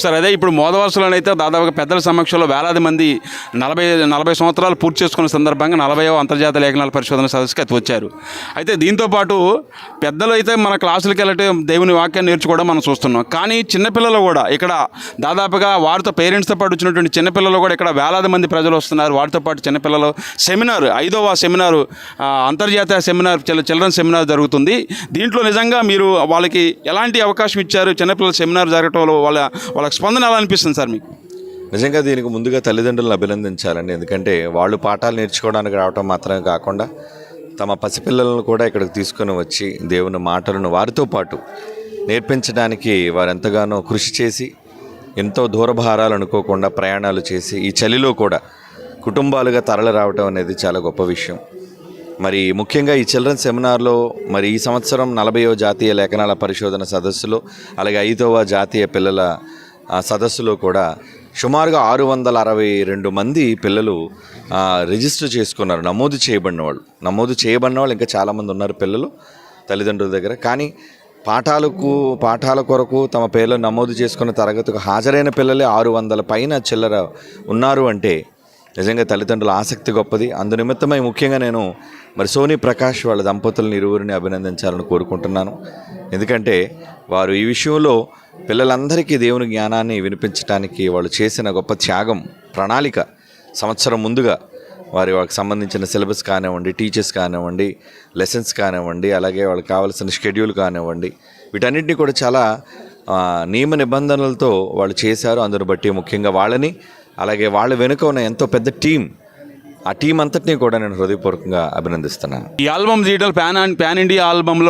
Sir అదే ఇప్పుడు మోదవలసలోనైతే దాదాపుగా పెద్దల సమక్షంలో వేలాది మంది 40 సంవత్సరాలు పూర్తి చేసుకున్న సందర్భంగా 40వ అంతర్జాతీయ లేఖనాల పరిశోధన సదస్సుకి అది వచ్చారు. అయితే దీంతోపాటు పెద్దలు అయితే మన క్లాసులకి వెళ్ళటే దేవుని వాక్యాన్ని నేర్చుకోవడం మనం చూస్తున్నాం. కానీ చిన్నపిల్లలు కూడా ఇక్కడ దాదాపుగా వారితో పేరెంట్స్తో పాటు వచ్చినటువంటి చిన్నపిల్లలు కూడా ఇక్కడ వేలాది మంది ప్రజలు వస్తున్నారు. వారితో పాటు చిన్నపిల్లలు సెమినార్ 5వ సెమినారు అంతర్జాతీయ సెమినార్ చిల్డ్రన్ సెమినార్ జరుగుతుంది. దీంట్లో నిజంగా మీరు వాళ్ళకి ఎలాంటి అవకాశం ఇచ్చారు? చిన్నపిల్లల సెమినార్ జరగటం వల్ల వాళ్ళకి స్పందన ఎలా అనిపిస్తుంది సార్ మీకు? నిజంగా దీనికి ముందుగా తల్లిదండ్రులను అభినందించాలండి. ఎందుకంటే వాళ్ళు పాఠాలు నేర్చుకోవడానికి రావటం మాత్రమే కాకుండా తమ పసిపిల్లలను కూడా ఇక్కడికి తీసుకొని వచ్చి దేవుని మాటలను వారితో పాటు నేర్పించడానికి వారు ఎంతగానో కృషి చేసి ఎంతో దూరభారాలు అనుకోకుండా ప్రయాణాలు చేసి ఈ చలిలో కూడా కుటుంబాలుగా తరలి రావటం అనేది చాలా గొప్ప విషయం. మరి ముఖ్యంగా ఈ చిల్డ్రన్ సెమినార్లో మరి ఈ సంవత్సరం 40వ జాతీయ లేఖనాల పరిశోధన సదస్సులో అలాగే 5వ జాతీయ పిల్లల సదస్సులో కూడా సుమారుగా 662 మంది పిల్లలు రిజిస్టర్ చేసుకున్నారు. నమోదు చేయబడిన వాళ్ళు ఇంకా చాలామంది ఉన్నారు పిల్లలు తల్లిదండ్రుల దగ్గర. కానీ పాఠాల కొరకు తమ పేర్లను నమోదు చేసుకున్న తరగతికి హాజరైన పిల్లలే 600 పైన చిల్లర ఉన్నారు అంటే నిజంగా తల్లిదండ్రుల ఆసక్తి గొప్పది. అందునిమిత్తమై ముఖ్యంగా నేను మరి సోనీ ప్రకాష్ వాళ్ళ దంపతులను ఇరువురిని అభినందించాలని కోరుకుంటున్నాను. ఎందుకంటే వారు ఈ విషయంలో పిల్లలందరికీ దేవుని జ్ఞానాన్ని వినిపించడానికి వాళ్ళు చేసిన గొప్ప త్యాగం, ప్రణాళిక సంవత్సరం ముందుగా వాళ్ళకి సంబంధించిన సిలబస్ కానివ్వండి, టీచర్స్ కానివ్వండి, లెసన్స్ కానివ్వండి, అలాగే వాళ్ళకి కావాల్సిన షెడ్యూల్ కానివ్వండి, వీటన్నిటిని కూడా చాలా నియమ నిబంధనలతో వాళ్ళు చేశారు. అందును బట్టి ముఖ్యంగా వాళ్ళని అలాగే వాళ్ళ వెనుక ఉన్న ఎంతో పెద్ద టీం, ఆ టీం అంతటినీ కూడా నేను హృదయపూర్వకంగా అభినందిస్తున్నాను. ఈ ఆల్బమ్ తీయడం పాన్ ఇండియా ఆల్బంలో